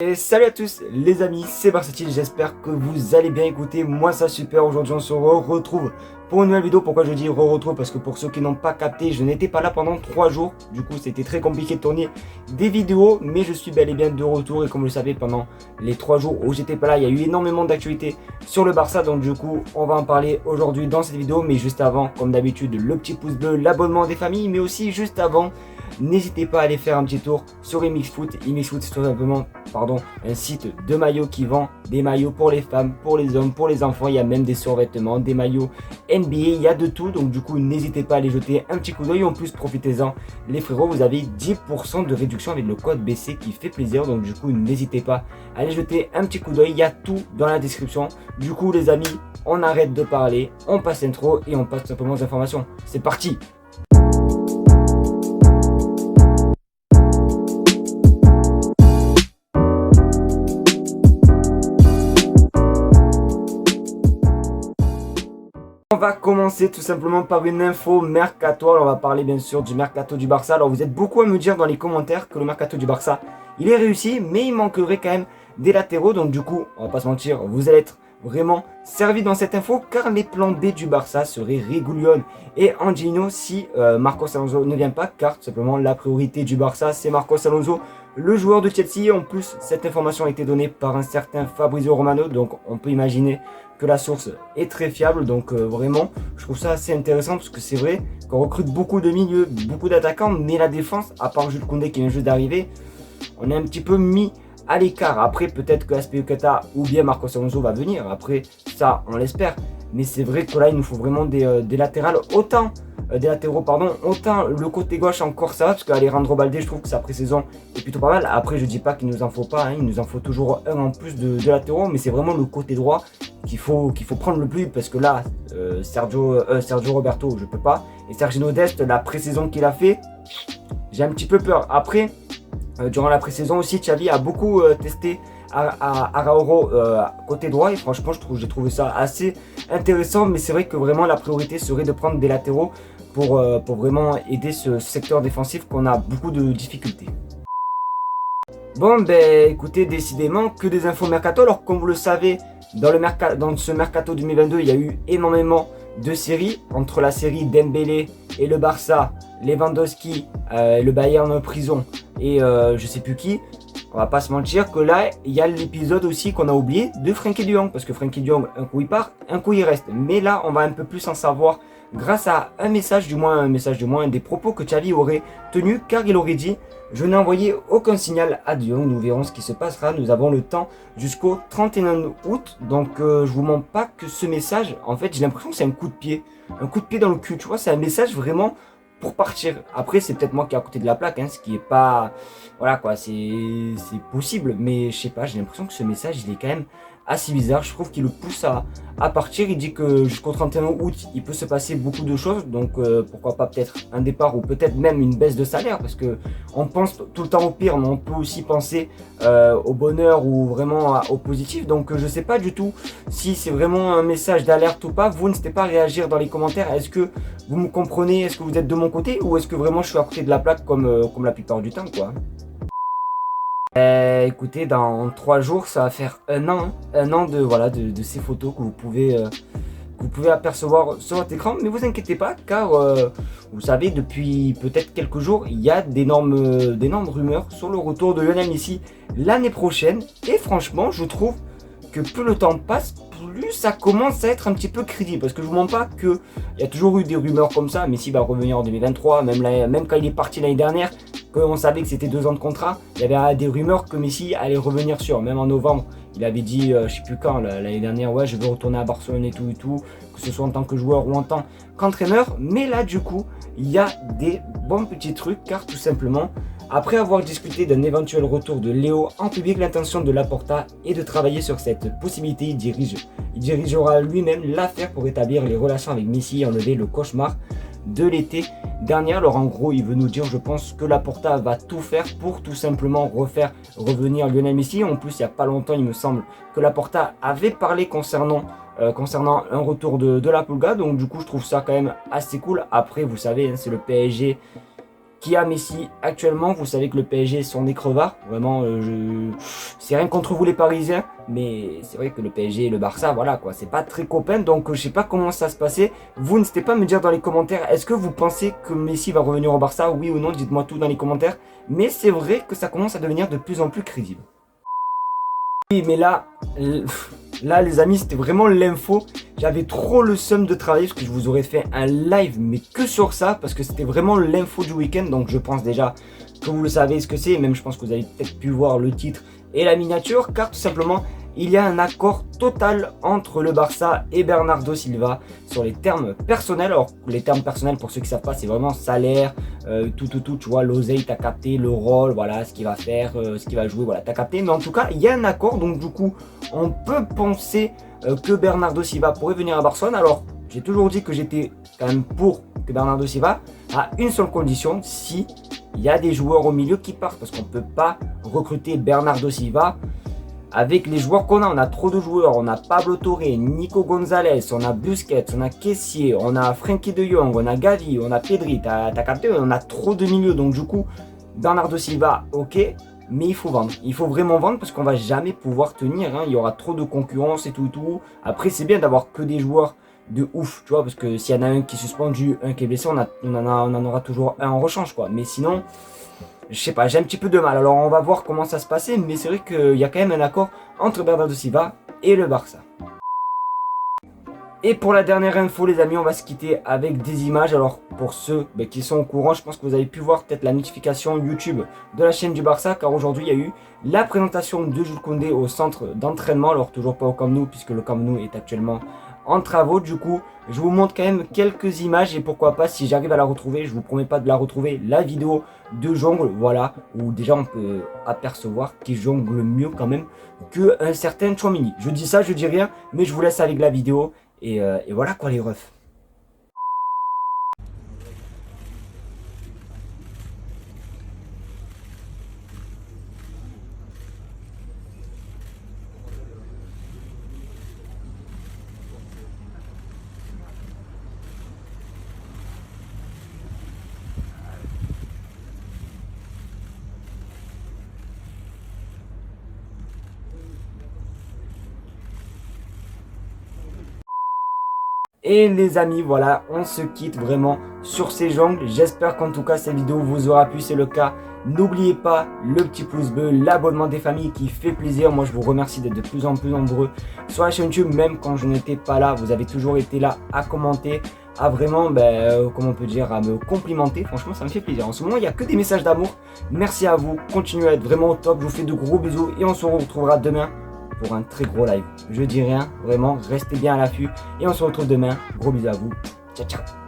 Et salut à tous les amis, c'est Barsatil, j'espère que vous allez bien. Écouter, moi ça super, aujourd'hui on se retrouve pour une nouvelle vidéo. Pourquoi je dis retrouve? Parce que pour ceux qui n'ont pas capté, je n'étais pas là pendant 3 jours. Du coup c'était très compliqué de tourner des vidéos, mais je suis bel et bien de retour. Et comme vous le savez, pendant les 3 jours où j'étais pas là, il y a eu énormément d'actualités sur le Barça. Donc du coup on va en parler aujourd'hui dans cette vidéo. Mais juste avant, comme d'habitude, le petit pouce bleu, l'abonnement des familles. Mais aussi juste avant, n'hésitez pas à aller faire un petit tour sur MXFoot. MXFoot, c'est tout simplement un site de maillots qui vend des maillots pour les femmes, pour les hommes, pour les enfants. Il y a même des survêtements, des maillots NBA, il y a de tout. Donc du coup, n'hésitez pas à aller jeter un petit coup d'œil. En plus, profitez-en les frérots, vous avez 10% de réduction avec le code BC qui fait plaisir. Donc du coup, n'hésitez pas à aller jeter un petit coup d'œil. Il y a tout dans la description. Du coup, les amis, on arrête de parler, on passe l'intro et on passe tout simplement aux informations. C'est parti! On va commencer tout simplement par une info mercato. Alors on va parler bien sûr du mercato du Barça. Alors vous êtes beaucoup à me dire dans les commentaires que le mercato du Barça il est réussi, mais il manquerait quand même des latéraux. Donc du coup, on va pas se mentir, vous allez être vraiment servi dans cette info, car les plans B du Barça seraient Reguilón et Angelino si Marcos Alonso ne vient pas, car tout simplement la priorité du Barça c'est Marcos Alonso, le joueur de Chelsea. En plus, cette information a été donnée par un certain Fabrizio Romano, donc on peut imaginer que la source est très fiable. Donc vraiment, je trouve ça assez intéressant, parce que c'est vrai qu'on recrute beaucoup de milieux, beaucoup d'attaquants, mais la défense, à part Jules Koundé qui vient juste d'arriver, on est un petit peu mis à l'écart. Après, peut-être que Azpilicueta ou bien Marcos Alonso va venir. Après, ça, on l'espère. Mais c'est vrai que là, il nous faut vraiment des latérales. Autant le côté gauche encore ça va, parce qu'Alejandro Balde, je trouve que sa pré-saison est plutôt pas mal. Après, je dis pas qu'il nous en faut pas, hein, il nous en faut toujours un en plus de latéraux, mais c'est vraiment le côté droit qu'il faut prendre le plus, parce que là, Sergio Roberto, je peux pas. Et Sergio Dest, la pré-saison qu'il a fait, j'ai un petit peu peur. Après, durant la pré-saison aussi, Xavi a beaucoup testé Araújo côté droit, et franchement j'ai trouvé ça assez intéressant. Mais c'est vrai que vraiment la priorité serait de prendre des latéraux pour vraiment aider ce secteur défensif qu'on a beaucoup de difficultés. Bon ben écoutez, décidément que des infos mercato. Alors comme vous le savez, dans ce mercato 2022, il y a eu énormément de séries, entre la série Dembélé et le Barça, Lewandowski, le Bayern prison et je sais plus qui. On va pas se mentir que là, il y a l'épisode aussi qu'on a oublié de Frenkie de Jong, parce que Frenkie de Jong, un coup il part, un coup il reste. Mais là, on va un peu plus en savoir grâce à un message du moins, des propos que Xavi aurait tenus, car il aurait dit: je n'ai envoyé aucun signal à De Jong, nous verrons ce qui se passera, nous avons le temps jusqu'au 31 août. Donc je vous mens pas que ce message, en fait j'ai l'impression que c'est un coup de pied dans le cul, tu vois, c'est un message vraiment pour partir. Après c'est peut-être moi qui ai à côté de la plaque, hein, ce qui est pas, voilà quoi, c'est possible, mais je sais pas, j'ai l'impression que ce message il est quand même assez bizarre. Je trouve qu'il le pousse à partir. Il dit que jusqu'au 31 août il peut se passer beaucoup de choses, donc pourquoi pas peut-être un départ, ou peut-être même une baisse de salaire, parce que on pense tout le temps au pire, mais on peut aussi penser au bonheur ou vraiment au positif. Donc je sais pas du tout si c'est vraiment un message d'alerte ou pas. Vous n'hésitez pas à réagir dans les commentaires. Est-ce que vous me comprenez? Est-ce que vous êtes de mon côté, ou est-ce que vraiment je suis à côté de la plaque comme la plupart du temps quoi? Écoutez, dans 3 jours, ça va faire un an, hein, de ces photos que vous pouvez apercevoir sur votre écran. Mais vous inquiétez pas, car vous savez, depuis peut-être quelques jours, il y a d'énormes rumeurs sur le retour de Lionel Messi l'année prochaine. Et franchement, je trouve que plus le temps passe, plus ça commence à être un petit peu crédible. Parce que je vous mens pas qu'il y a toujours eu des rumeurs comme ça. Messi va revenir en 2023, même quand il est parti l'année dernière, on savait que c'était 2 ans de contrat, il y avait des rumeurs que Messi allait revenir sur. Même en novembre, il avait dit, je sais plus quand, l'année dernière, ouais, je veux retourner à Barcelone et tout, que ce soit en tant que joueur ou en tant qu'entraîneur. Mais là, du coup, il y a des bons petits trucs, car tout simplement, après avoir discuté d'un éventuel retour de Léo en public, l'intention de Laporta est de travailler sur cette possibilité. Il dirigera lui-même l'affaire pour établir les relations avec Messi et enlever le cauchemar de l'été dernier. Alors en gros, il veut nous dire, je pense, que Laporta va tout faire pour tout simplement revenir Lionel Messi. En plus, il n'y a pas longtemps, il me semble que Laporta avait parlé concernant un retour de la Pulga. Donc du coup, je trouve ça quand même assez cool. Après, vous savez, hein, c'est le PSG. qui a Messi actuellement. Vous savez que le PSG sont des crevards. Vraiment, c'est rien contre vous les Parisiens, mais c'est vrai que le PSG et le Barça, voilà quoi, c'est pas très copain. Donc je sais pas comment ça se passait. Vous n'hésitez pas à me dire dans les commentaires, est-ce que vous pensez que Messi va revenir au Barça, oui ou non? Dites-moi tout dans les commentaires. Mais c'est vrai que ça commence à devenir de plus en plus crédible. Oui, mais là les amis, c'était vraiment l'info. J'avais trop le seum de travailler parce que je vous aurais fait un live, mais que sur ça, parce que c'était vraiment l'info du week-end. Donc je pense déjà que vous le savez ce que c'est, et même je pense que vous avez peut-être pu voir le titre et la miniature, car tout simplement, il y a un accord total entre le Barça et Bernardo Silva sur les termes personnels. Alors les termes personnels, pour ceux qui ne savent pas, c'est vraiment salaire, tout, tu vois, l'oseille, t'as capté, le rôle, voilà, ce qu'il va faire, ce qu'il va jouer, voilà, t'as capté. Mais en tout cas, il y a un accord, donc du coup, on peut penser que Bernardo Silva pourrait venir à Barcelone. Alors, j'ai toujours dit que j'étais quand même pour que Bernardo Silva, à une seule condition, si il y a des joueurs au milieu qui partent, parce qu'on ne peut pas recruter Bernardo Silva avec les joueurs qu'on a. On a trop de joueurs, on a Pablo Torre, Nico Gonzalez, on a Busquets, on a Kessié, on a Frenkie de Jong, on a Gavi, on a Pedri, t'as capté, on a trop de milieux. Donc du coup, Bernardo Silva, ok, mais il faut vendre. Il faut vraiment vendre parce qu'on va jamais pouvoir tenir, hein. Il y aura trop de concurrence et tout. Après, c'est bien d'avoir que des joueurs de ouf, tu vois, parce que s'il y en a un qui est suspendu, un qui est blessé, on en aura toujours un en rechange, quoi. Mais sinon, je sais pas, j'ai un petit peu de mal. Alors on va voir comment ça se passait, mais c'est vrai qu'il y a quand même un accord entre Bernardo Silva et le Barça. Et pour la dernière info les amis, on va se quitter avec des images. Alors pour ceux qui sont au courant, je pense que vous avez pu voir peut-être la notification YouTube de la chaîne du Barça, car aujourd'hui il y a eu la présentation de Jules Koundé au centre d'entraînement. Alors toujours pas au Camp Nou, puisque le Camp Nou est actuellement en travaux. Du coup, je vous montre quand même quelques images, et pourquoi pas, si j'arrive à la retrouver, je vous promets pas de la retrouver, la vidéo de jongle, voilà, où déjà on peut apercevoir qu'il jongle mieux quand même qu'un certain Tchouaméni. Je dis ça, je dis rien, mais je vous laisse avec la vidéo, et voilà quoi les refs. Et les amis, voilà, on se quitte vraiment sur ces jongles. J'espère qu'en tout cas cette vidéo vous aura plu. C'est le cas, n'oubliez pas le petit pouce bleu, l'abonnement des familles qui fait plaisir. Moi je vous remercie d'être de plus en plus nombreux sur la chaîne YouTube. Même quand je n'étais pas là, vous avez toujours été là à commenter, à vraiment, comment on peut dire, à me complimenter. Franchement ça me fait plaisir. En ce moment il n'y a que des messages d'amour. Merci à vous, continuez à être vraiment au top. Je vous fais de gros bisous et on se retrouvera demain pour un très gros live. Je dis rien, vraiment, restez bien à l'affût et on se retrouve demain. Gros bisous à vous. Ciao, ciao.